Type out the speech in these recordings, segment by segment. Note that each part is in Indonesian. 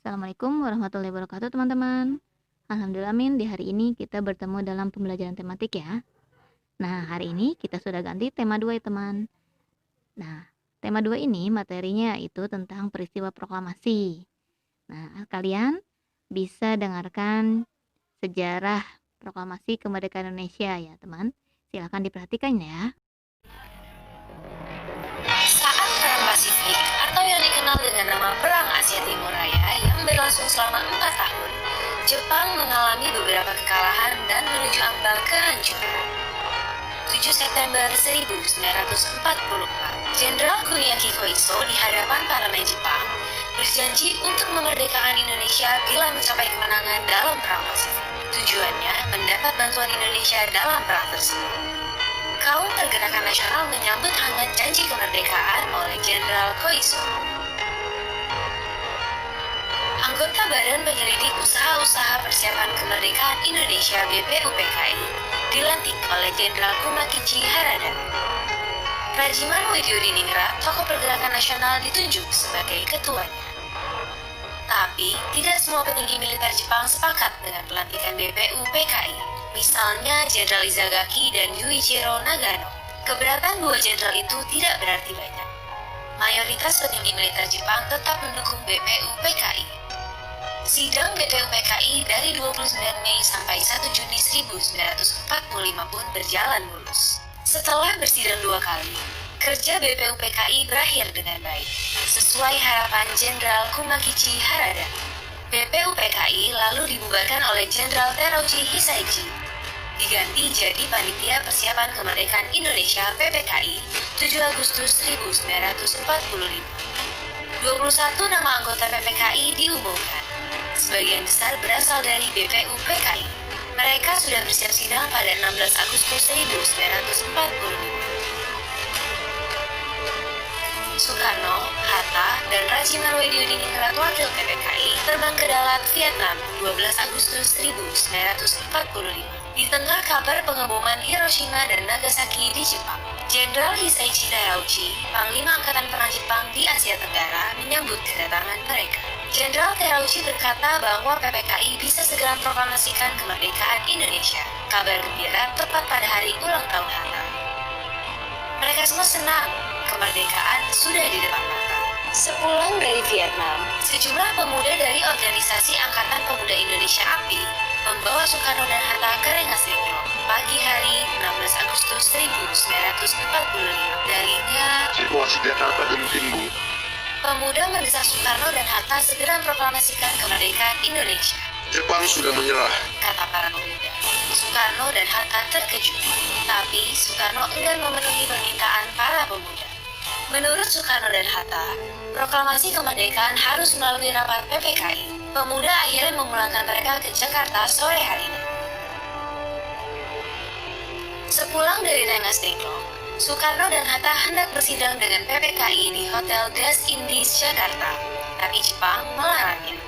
Assalamualaikum warahmatullahi wabarakatuh teman-teman. Alhamdulillah Min, di hari ini kita bertemu dalam pembelajaran tematik ya. Nah, hari ini kita sudah ganti tema 2 ya teman. Nah, tema 2 ini materinya itu tentang peristiwa proklamasi. Nah, kalian bisa dengarkan sejarah proklamasi kemerdekaan Indonesia ya teman. Silahkan diperhatikan ya. Saat Perang Pasifik atau yang dikenal dengan nama Perang Asia Timur Raya yang berlangsung selama 4 tahun, Jepang mengalami beberapa kekalahan dan menuju ambang kehancuran. 7 September 1944, Jenderal Kuniaki Koiso di hadapan parlemen Jepang berjanji untuk memerdekakan Indonesia bila mencapai kemenangan dalam Perang Pasifik. Tujuannya mendapat bantuan Indonesia dalam perang tersebut. Kaum Pergerakan Nasional menyambut hangat janji kemerdekaan oleh Jenderal Koiso. Anggota Badan Penyelidik Usaha-Usaha Persiapan Kemerdekaan Indonesia (BPUPKI) dilantik oleh Jenderal Kumakichi Harada. Rajiman Widyodiningrat, tokoh pergerakan nasional, ditunjuk sebagai ketuanya. Tapi, tidak semua petinggi militer Jepang sepakat dengan pelantikan BPUPKI. Misalnya Jenderal Izagaki dan Yuichiro Nagano. Keberatan dua jenderal itu tidak berarti banyak. Mayoritas petinggi militer Jepang tetap mendukung BPUPKI. Sidang BPUPKI dari 29 Mei sampai 1 Juni 1945 pun berjalan mulus. Setelah bersidang 2 kali, kerja BPUPKI berakhir dengan baik, sesuai harapan Jenderal Kumakichi Harada. BPUPKI lalu dibubarkan oleh Jenderal Terauchi Hisaichi, diganti jadi Panitia Persiapan Kemerdekaan Indonesia (PPKI) 7 Agustus 1945. 21 nama anggota PPKI diumumkan. Sebagian besar berasal dari BPUPKI. Mereka sudah bersiap sidang pada 16 Agustus 1945. Soekarno, Hatta, dan Rajiman Widyodiningrat wakil PPKI terbang ke Dalat, Vietnam, 12 Agustus 1945. Di tengah kabar pengeboman Hiroshima dan Nagasaki di Jepang, Jenderal Hisaichi Terauchi, Panglima Angkatan Perang Jepang di Asia Tenggara, menyambut kedatangan mereka. Jenderal Terauchi berkata bahwa PPKI bisa segera memproklamasikan kemerdekaan Indonesia. Kabar gembira tepat pada hari ulang tahun Hatta. Mereka semua senang, kemerdekaan sudah di depan mata. Sepulang dari Vietnam, sejumlah pemuda dari organisasi Angkatan Pemuda Indonesia API membawa Soekarno dan Hatta ke Rengas Dengklok pagi hari 16 Agustus 1945. Darinya, situasi Jakarta genting, Bu. pemuda mendesak Soekarno dan Hatta segera memproklamasikan kemerdekaan Indonesia. Jepang sudah menyerah. Kata para pemuda. Soekarno dan Hatta terkejut, tapi Soekarno enggan memenuhi permintaan para pemuda. Menurut Soekarno dan Hatta, proklamasi kemerdekaan harus melalui rapat PPKI. Pemuda akhirnya memulangkan mereka ke Jakarta sore harinya. Sepulang dari Rengas Dengklok, Soekarno dan Hatta hendak bersidang dengan PPKI di Hotel Gas Indies Jakarta, tapi Jepang melarangnya.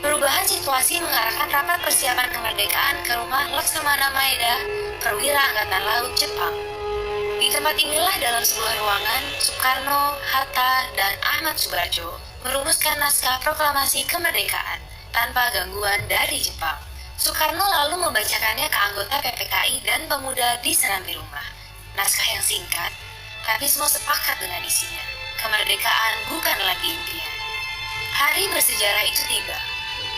Perubahan situasi mengarahkan rapat persiapan kemerdekaan ke rumah Laksamana Maeda, perwira Angkatan Laut Jepang. Di tempat inilah dalam sebuah ruangan, Soekarno, Hatta, dan Ahmad Subarjo merumuskan naskah proklamasi kemerdekaan tanpa gangguan dari Jepang. Soekarno lalu membacakannya ke anggota PPKI dan pemuda di serambi rumah. Naskah yang singkat, tapi semua sepakat dengan isinya. Kemerdekaan bukan lagi impian. Hari bersejarah itu tiba.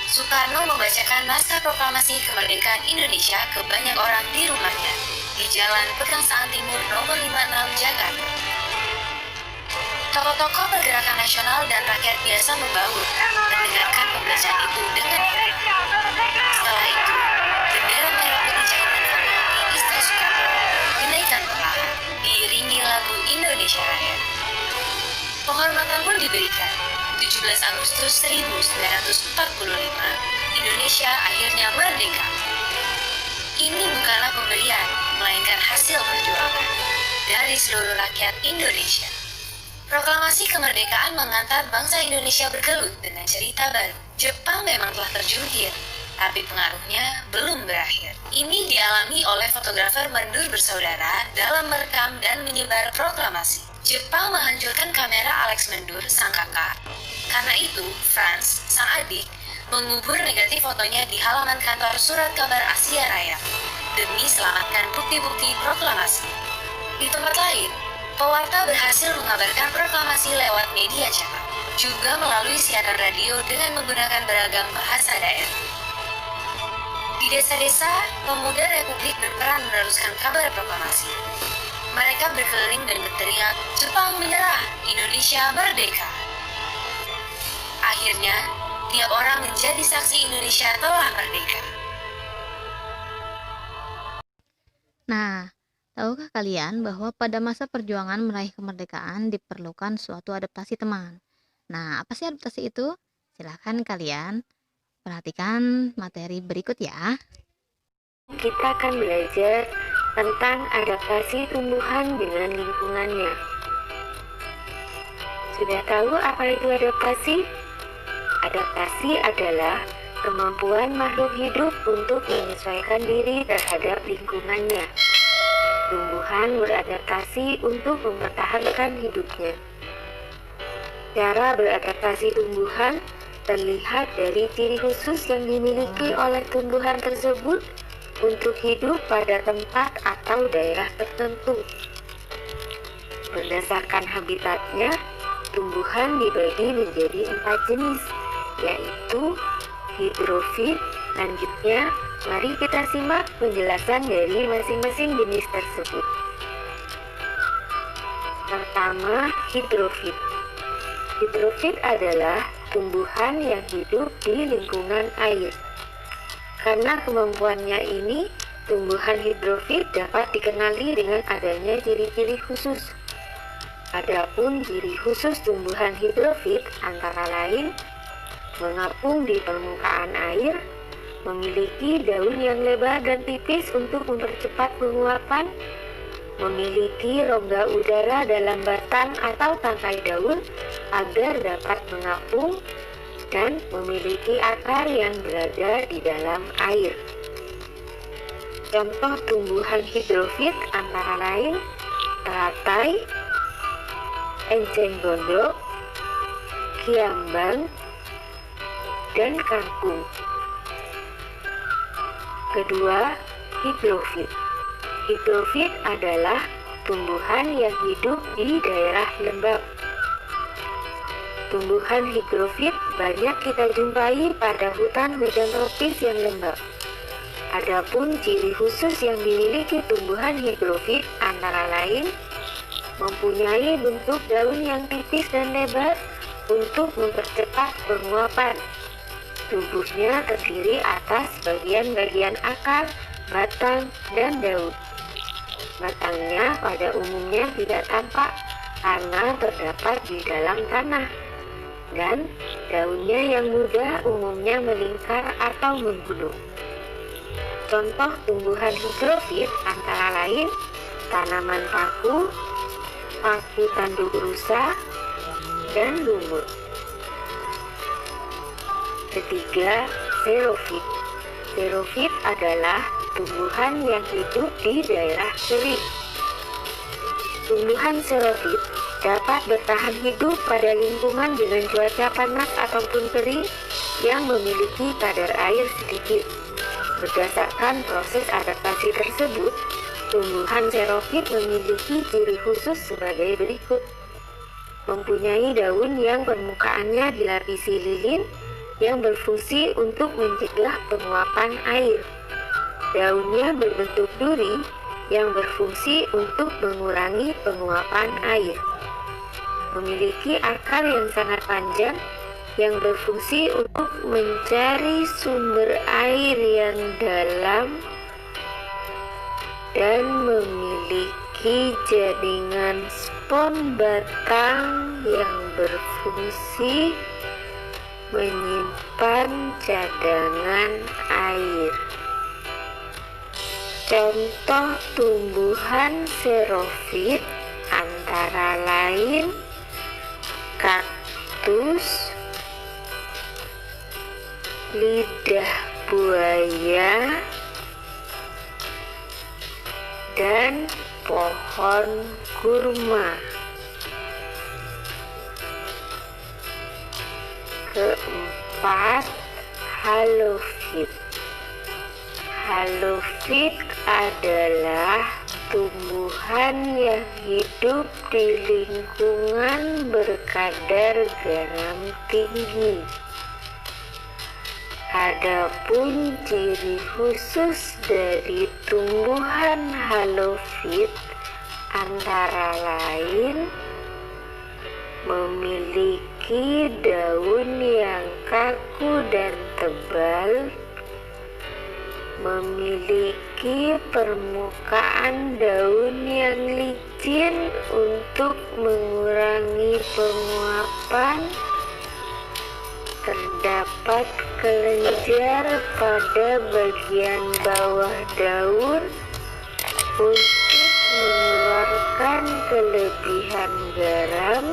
Soekarno membacakan naskah proklamasi kemerdekaan Indonesia ke banyak orang di rumahnya di Jalan Pegangsaan Timur nomor 56 Jakarta. Tokoh-tokoh pergerakan nasional dan rakyat biasa membaur mendengarkan pembacaan itu dengan heran. Setelah itu, bendera merah putih jaitan Fatmawati istri Soekarno dinaikkan perlahan diiringi lagu Indonesia Raya. Penghormatan pun diberikan. 17 Agustus 1945, Indonesia akhirnya merdeka. Ini bukanlah pemberian, melainkan hasil perjuangan dari seluruh rakyat Indonesia. Proklamasi kemerdekaan mengantar bangsa Indonesia bergelut dengan cerita baru. Jepang memang telah terjungkir, tapi pengaruhnya belum berakhir. Ini dialami oleh fotografer Mendur bersaudara dalam merekam dan menyebar proklamasi. Jepang menghancurkan kamera Alex Mendur, sang kakak. Karena itu, Franz, sang adik, mengubur negatif fotonya di halaman kantor Surat Kabar Asia Raya demi selamatkan bukti-bukti proklamasi. Di tempat lain, pewarta berhasil mengabarkan proklamasi lewat media cetak, juga melalui siaran radio dengan menggunakan beragam bahasa daerah. Di desa-desa, pemuda Republik berperan meneruskan kabar proklamasi. Mereka berkeliling dan berteriak, "Jepang menyerah, Indonesia merdeka!" Akhirnya, tiap orang menjadi saksi Indonesia telah merdeka. Nah, tahukah kalian bahwa pada masa perjuangan meraih kemerdekaan diperlukan suatu adaptasi, teman? Nah, apa sih adaptasi itu? Silahkan kalian perhatikan materi berikut ya. Kita akan belajar tentang adaptasi tumbuhan dengan lingkungannya. Sudah tahu apa itu adaptasi? Adaptasi adalah kemampuan makhluk hidup untuk menyesuaikan diri terhadap lingkungannya. Tumbuhan beradaptasi untuk mempertahankan hidupnya. Cara beradaptasi tumbuhan terlihat dari ciri khusus yang dimiliki oleh tumbuhan tersebut untuk hidup pada tempat atau daerah tertentu. Berdasarkan habitatnya, tumbuhan dibagi menjadi 4 jenis, yaitu hidrofit. Lanjutnya, mari kita simak penjelasan dari masing-masing jenis tersebut. Pertama, hidrofit. Hidrofit adalah tumbuhan yang hidup di lingkungan air. Karena kemampuannya ini, tumbuhan hidrofit dapat dikenali dengan adanya ciri-ciri khusus. Adapun ciri khusus tumbuhan hidrofit antara lain mengapung di permukaan air, memiliki daun yang lebar dan tipis untuk mempercepat penguapan, memiliki rongga udara dalam batang atau tangkai daun agar dapat mengapung, dan memiliki akar yang berada di dalam air. Contoh tumbuhan hidrofit antara lain teratai, enceng gondok, kiambang, dan kangkung. Kedua, hidrofit. Hidrofit adalah tumbuhan yang hidup di daerah lembab. Tumbuhan hidrofit banyak kita jumpai pada hutan hujan tropis yang lembab. Adapun ciri khusus yang dimiliki tumbuhan hidrofit antara lain mempunyai bentuk daun yang tipis dan lebar untuk mempercepat penguapan. Tubuhnya terdiri atas bagian-bagian akar, batang, dan daun. Batangnya pada umumnya tidak tampak karena terdapat di dalam tanah, dan daunnya yang muda umumnya melingkar atau menggulung. Contoh tumbuhan hidrofit antara lain tanaman paku, paku tanduk rusa, dan lumut. Ketiga, xerofit. Xerofit adalah tumbuhan yang hidup di daerah kering. Tumbuhan xerofit dapat bertahan hidup pada lingkungan dengan cuaca panas ataupun kering yang memiliki kadar air sedikit. Berdasarkan proses adaptasi tersebut, tumbuhan xerofit memiliki ciri khusus sebagai berikut. Mempunyai daun yang permukaannya dilapisi lilin yang berfungsi untuk mencegah penguapan air. Daunnya berbentuk duri yang berfungsi untuk mengurangi penguapan air. Memiliki akar yang sangat panjang yang berfungsi untuk mencari sumber air yang dalam, dan memiliki jaringan spon batang yang berfungsi menyimpan cadangan air. Contoh tumbuhan xerofit antara lain kaktus, lidah buaya, dan pohon kurma. Keempat, halofit. Halofit adalah tumbuhan yang hidup di lingkungan berkadar garam tinggi. Adapun ciri khusus dari tumbuhan halofit antara lain memiliki daun yang kaku dan tebal, memiliki permukaan daun yang licin untuk mengurangi penguapan, terdapat kelenjar pada bagian bawah daun untuk mengeluarkan kelebihan garam,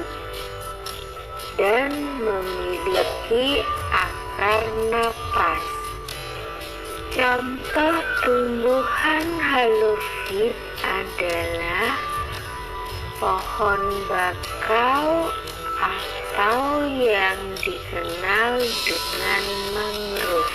dan memiliki akar napas. Contoh tumbuhan halofit adalah pohon bakau atau yang dikenal dengan mangrove.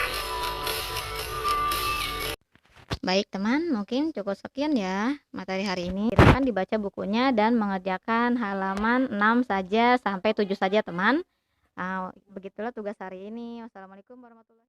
Baik teman, mungkin cukup sekian ya materi hari ini. Silakan dibaca bukunya dan mengerjakan halaman 6 saja sampai 7 saja teman. Begitulah tugas hari ini. Wassalamualaikum warahmatullahi wabarakatuh.